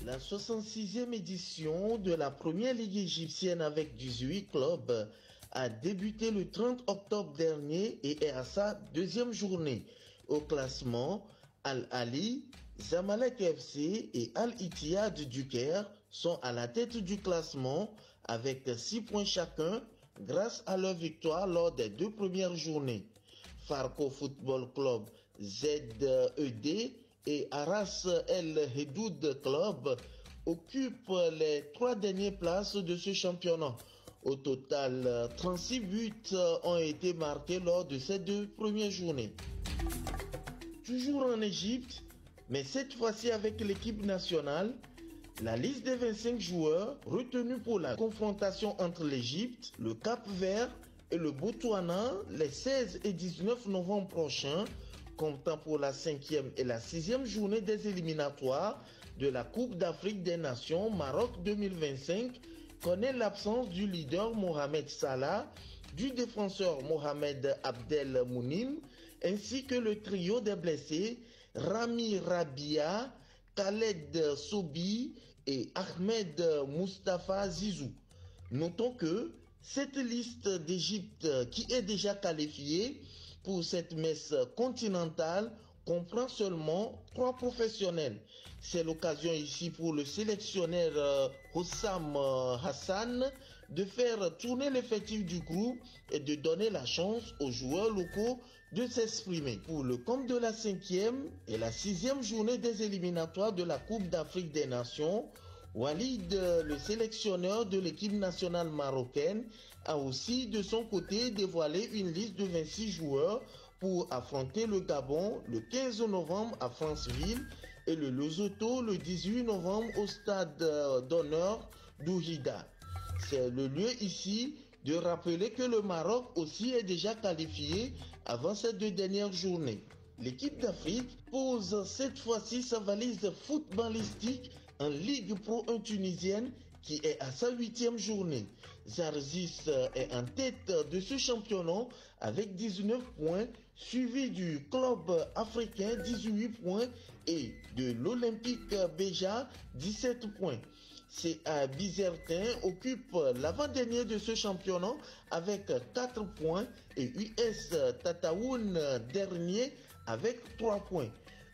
La 66e édition de la première ligue égyptienne avec 18 clubs a débuté le 30 octobre dernier et est à sa deuxième journée. Au classement, Al-Ali, Zamalek FC et Al-Ittihad du Caire sont à la tête du classement avec 6 points chacun grâce à leur victoire lors des 2 premières journées. Farco Football Club, ZED et Aras El Hedoud Club occupent les 3 dernières places de ce championnat. Au total, 36 buts ont été marqués lors de ces 2 premières journées. Toujours en Égypte, mais cette fois-ci avec l'équipe nationale, la liste des 25 joueurs retenus pour la confrontation entre l'Égypte, le Cap-Vert et le Botswana les 16 et 19 novembre prochains, comptant pour la 5e et la 6e journée des éliminatoires de la Coupe d'Afrique des Nations Maroc 2025, connaît l'absence du leader Mohamed Salah, du défenseur Mohamed Abdel Mounim, ainsi que le trio des blessés Rami Rabia, Khaled Sobi et Ahmed Mustafa Zizou. Notons que cette liste d'Égypte qui est déjà qualifiée pour cette messe continentale comprend seulement 3 professionnels. C'est l'occasion ici pour le sélectionneur Hossam Hassan de faire tourner l'effectif du groupe et de donner la chance aux joueurs locaux de s'exprimer. Pour le compte de la 5e et la 6e journée des éliminatoires de la Coupe d'Afrique des Nations, Walid, le sélectionneur de l'équipe nationale marocaine, a aussi de son côté dévoilé une liste de 26 joueurs pour affronter le Gabon le 15 novembre à Franceville et le Lesotho le 18 novembre au stade d'honneur d'Oujida. C'est le lieu ici de rappeler que le Maroc aussi est déjà qualifié avant ces 2 dernières journées. L'équipe d'Afrique pose cette fois-ci sa valise footballistique en Ligue Pro 1 tunisienne qui est à sa 8e journée. Zarzis est en tête de ce championnat avec 19 points, suivi du club africain 18 points et de l'Olympique Béja 17 points. CA Bizertin occupe l'avant-dernier de ce championnat avec 4 points et US Tataoun dernier avec 3 points.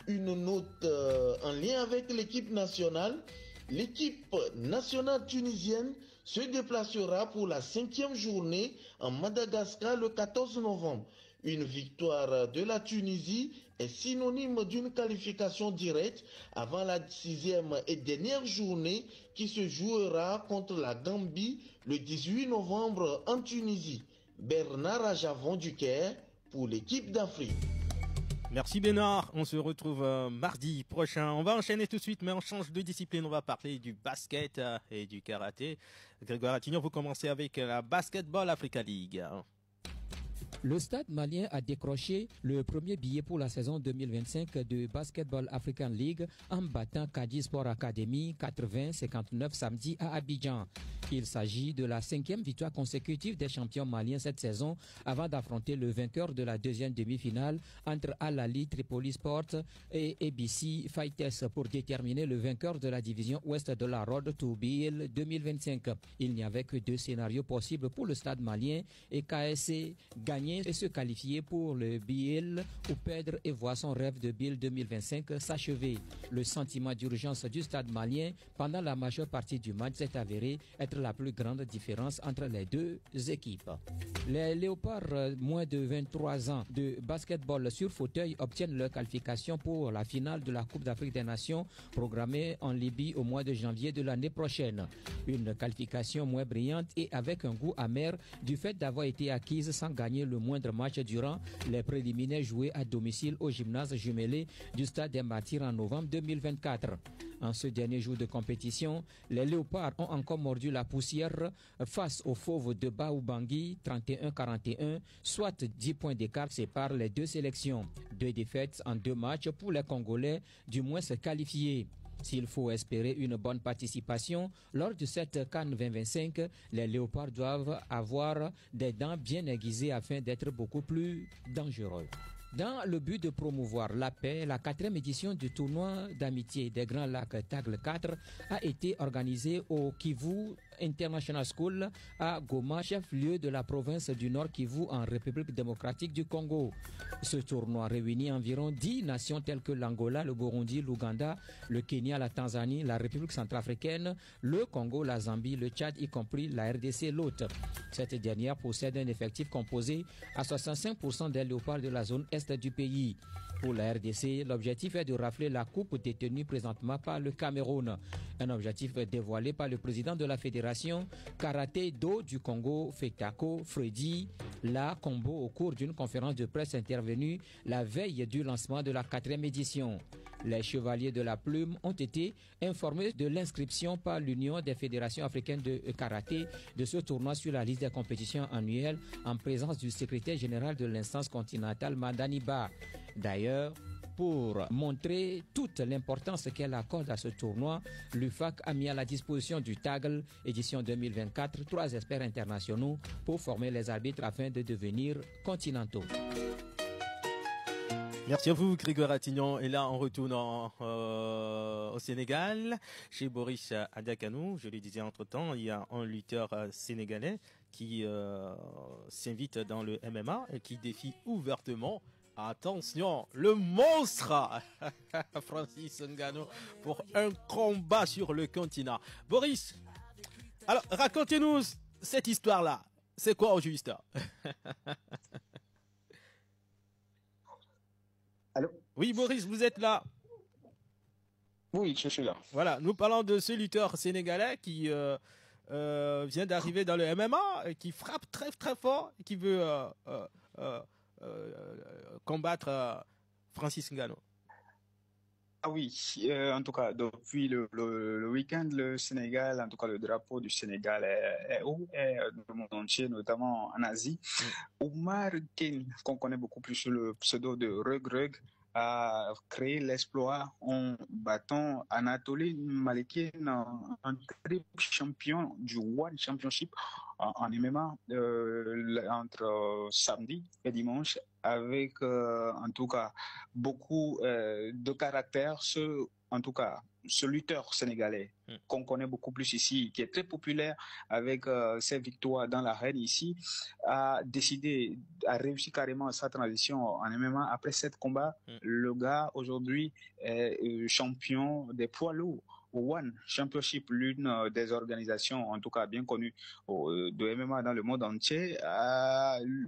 Une note en lien avec l'équipe nationale. L'équipe nationale tunisienne se déplacera pour la 5e journée en Madagascar le 14 novembre. Une victoire de la Tunisie est synonyme d'une qualification directe avant la 6e et dernière journée qui se jouera contre la Gambie le 18 novembre en Tunisie. Bernard Ajavon du Caire pour l'équipe d'Afrique. Merci Bénard, on se retrouve mardi prochain. On va enchaîner tout de suite, mais on change de discipline. On va parler du basket et du karaté. Grégoire Attignon, vous commencez avec la Basketball Africa League. Le Stade malien a décroché le premier billet pour la saison 2025 de Basketball African League en battant Kadi Sport Academy 80-59 samedi à Abidjan. Il s'agit de la 5e victoire consécutive des champions maliens cette saison avant d'affronter le vainqueur de la deuxième demi-finale entre Al-Ali Tripoli Sport et ABC Fighters pour déterminer le vainqueur de la division ouest de la Road to BIL 2025. Il n'y avait que 2 scénarios possibles pour le Stade malien et KSC gagner et se qualifier pour le BIL ou perdre et voir son rêve de BIL 2025 s'achever. Le sentiment d'urgence du Stade malien pendant la majeure partie du match s'est avéré être la plus grande différence entre les deux équipes. Les Léopards moins de 23 ans de basketball sur fauteuil obtiennent leur qualification pour la finale de la Coupe d'Afrique des Nations programmée en Libye au mois de janvier de l'année prochaine. Une qualification moins brillante et avec un goût amer du fait d'avoir été acquise sans gagner le moindre match durant les préliminaires joués à domicile au gymnase jumelé du Stade des Martyrs en novembre 2024. En ce dernier jour de compétition, les Léopards ont encore mordu la poussière face aux Fauves de Baoubangui 31-41, soit 10 points d'écart séparent les deux sélections. 2 défaites en 2 matchs pour les Congolais, du moins se qualifier. S'il faut espérer une bonne participation, lors de cette CAN 2025, les Léopards doivent avoir des dents bien aiguisées afin d'être beaucoup plus dangereux. Dans le but de promouvoir la paix, la 4e édition du tournoi d'amitié des Grands Lacs Tagle 4 a été organisée au Kivu International School à Goma, chef-lieu de la province du Nord Kivu en République démocratique du Congo. Ce tournoi réunit environ 10 nations telles que l'Angola, le Burundi, l'Ouganda, le Kenya, la Tanzanie, la République centrafricaine, le Congo, la Zambie, le Tchad, y compris la RDC, l'hôte. Cette dernière possède un effectif composé à 65% des léopards de la zone est du pays. Pour la RDC, l'objectif est de rafler la coupe détenue présentement par le Cameroun. Un objectif dévoilé par le président de la fédération Karaté Do du Congo, Fetako Freddy La Combo, au cours d'une conférence de presse intervenue la veille du lancement de la 4e édition. Les chevaliers de la plume ont été informés de l'inscription par l'Union des fédérations africaines de karaté de ce tournoi sur la liste des compétitions annuelles en présence du secrétaire général de l'instance continentale Madani Ba. D'ailleurs, pour montrer toute l'importance qu'elle accorde à ce tournoi, l'UFAC a mis à la disposition du TAGL édition 2024 3 experts internationaux pour former les arbitres afin de devenir continentaux. Merci à vous, Grégoire Attignon. Et là, on retourne au Sénégal, chez Boris Adakanou. Je le disais entre-temps, il y a un lutteur sénégalais qui s'invite dans le MMA et qui défie ouvertement, attention, le monstre Francis Ngannou pour un combat sur le continent. Boris, alors racontez-nous cette histoire-là. C'est quoi au juste? Allô? Oui, Boris, vous êtes là? Oui, je suis là. Voilà, nous parlons de ce lutteur sénégalais qui vient d'arriver dans le MMA, qui frappe très très fort, et qui veut combattre Francis Ngannou. Ah oui, en tout cas, depuis le week-end, le Sénégal, en tout cas le drapeau du Sénégal est haut, et dans le monde entier, notamment en Asie. Omar Kane, qu'on connaît beaucoup plus sous le pseudo de Rug Rug, a créé l'exploit en battant Anatoly Malikin, un triple champion du One Championship en MMA entre samedi et dimanche avec en tout cas beaucoup de caractère, ce lutteur sénégalais qu'on connaît beaucoup plus ici, qui est très populaire avec ses victoires dans l'arène ici, a réussi carrément sa transition en MMA. Après 7 combats, le gars aujourd'hui est champion des poids lourds. One Championship, l'une des organisations, en tout cas bien connues de MMA dans le monde entier.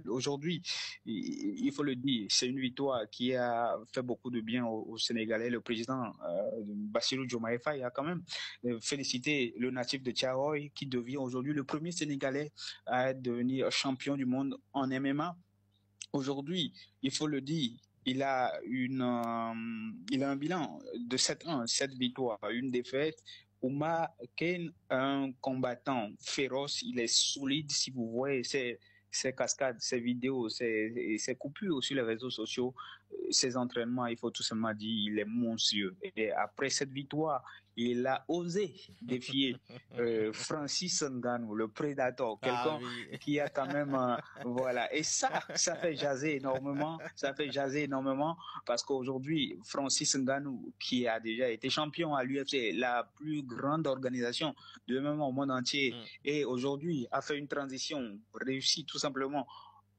Aujourd'hui, il faut le dire, c'est une victoire qui a fait beaucoup de bien aux Sénégalais. Le président Bassirou Diomaye Faye a quand même félicité le natif de Thiaroye qui devient aujourd'hui le premier Sénégalais à devenir champion du monde en MMA. Aujourd'hui, il faut le dire, il a un bilan de 7-1, 7 victoires, une défaite. Oumar Kane, un combattant féroce, il est solide. Si vous voyez ses cascades, ses vidéos, ses coupures sur les réseaux sociaux, ses entraînements, il faut tout simplement dire, il est monstrueux. Et après cette victoire, il a osé défier Francis Ngannou, le Predator, quelqu'un qui a quand même voilà. Et ça fait jaser énormément. Ça fait jaser énormément parce qu'aujourd'hui, Francis Ngannou, qui a déjà été champion à l'UFC, la plus grande organisation de MMA au monde entier, et aujourd'hui a fait une transition réussie tout simplement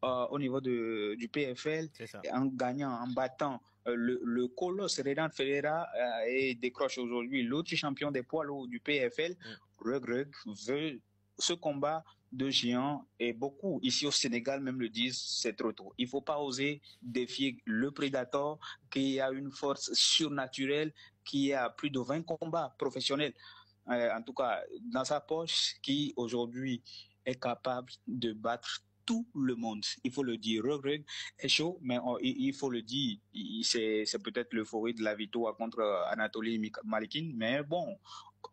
au niveau du PFL, en gagnant, en battant le colosse Renan Ferreira et décroche aujourd'hui l'autre champion des poids lourds du PFL. Reug veut ce combat de géants, et beaucoup ici au Sénégal même le disent, c'est trop tôt. Il ne faut pas oser défier le Predator qui a une force surnaturelle, qui a plus de 20 combats professionnels, en tout cas dans sa poche, qui aujourd'hui est capable de battre tout le monde. Il faut le dire, Reug est chaud, mais il faut le dire, c'est peut-être l'euphorie de la victoire contre Anatoly Malikin, mais bon,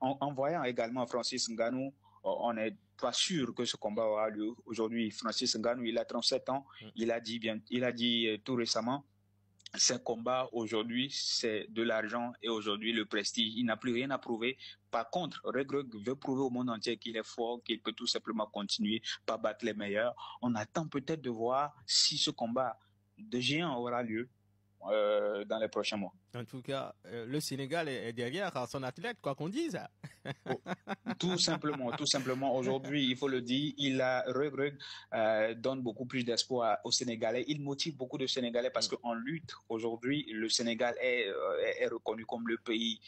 en voyant également Francis Ngannou, on n'est pas sûr que ce combat aura lieu. Aujourd'hui, Francis Ngannou, il a 37 ans, il a dit tout récemment, ce combat aujourd'hui, c'est de l'argent et aujourd'hui le prestige. Il n'a plus rien à prouver. Par contre, Reug veut prouver au monde entier qu'il est fort, qu'il peut tout simplement continuer, pas battre les meilleurs. On attend peut-être de voir si ce combat de géant aura lieu dans les prochains mois. En tout cas, le Sénégal est derrière son athlète, quoi qu'on dise. Tout simplement. Aujourd'hui, il faut le dire, Reug donne beaucoup plus d'espoir aux Sénégalais. Il motive beaucoup de Sénégalais parce qu'en lutte, aujourd'hui, le Sénégal est reconnu comme le pays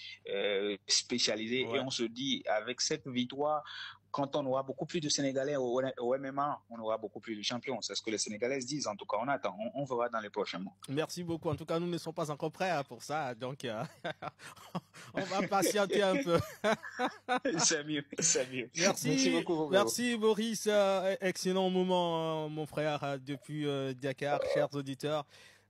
spécialisé. Ouais. Et on se dit, avec cette victoire, quand on aura beaucoup plus de Sénégalais au MMA, on aura beaucoup plus de champions. C'est ce que les Sénégalais disent. En tout cas, on attend. On verra dans les prochains mois. Merci beaucoup. En tout cas, nous ne sommes pas encore prêts pour ça. Donc, on va patienter un peu. C'est mieux. Merci beaucoup. Merci, Boris. Excellent moment, mon frère, depuis Dakar, chers auditeurs.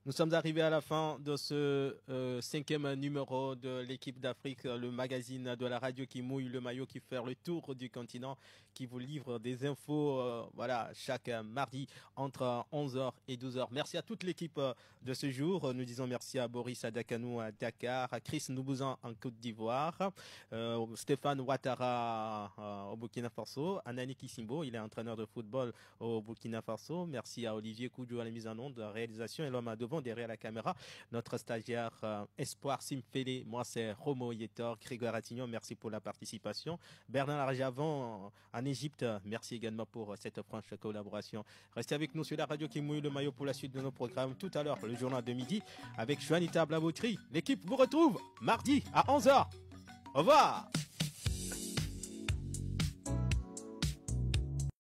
Nous sommes arrivés à la fin de ce 5e numéro de l'équipe d'Afrique, le magazine de la radio qui mouille le maillot, qui fait le tour du continent, qui vous livre des infos chaque mardi entre 11h et 12h. Merci à toute l'équipe de ce jour. Nous disons merci à Boris Adakanou à Dakar, à Chris Noubouzan en Côte d'Ivoire, Stéphane Ouattara au Burkina Faso, Anani Kissimbo, il est entraîneur de football au Burkina Faso. Merci à Olivier Koudjou à la mise en onde, la réalisation, et l'homme à devant derrière la caméra, notre stagiaire Espoir Simfele. Moi c'est Romo Yetor, Grégoire Attignon, merci pour la participation. Bernard Arjavon en Égypte, merci également pour cette franche collaboration. Restez avec nous sur la radio qui mouille le maillot pour la suite de nos programmes. Tout à l'heure, le journal de midi avec Juanita Blavautry. L'équipe vous retrouve mardi à 11h. Au revoir.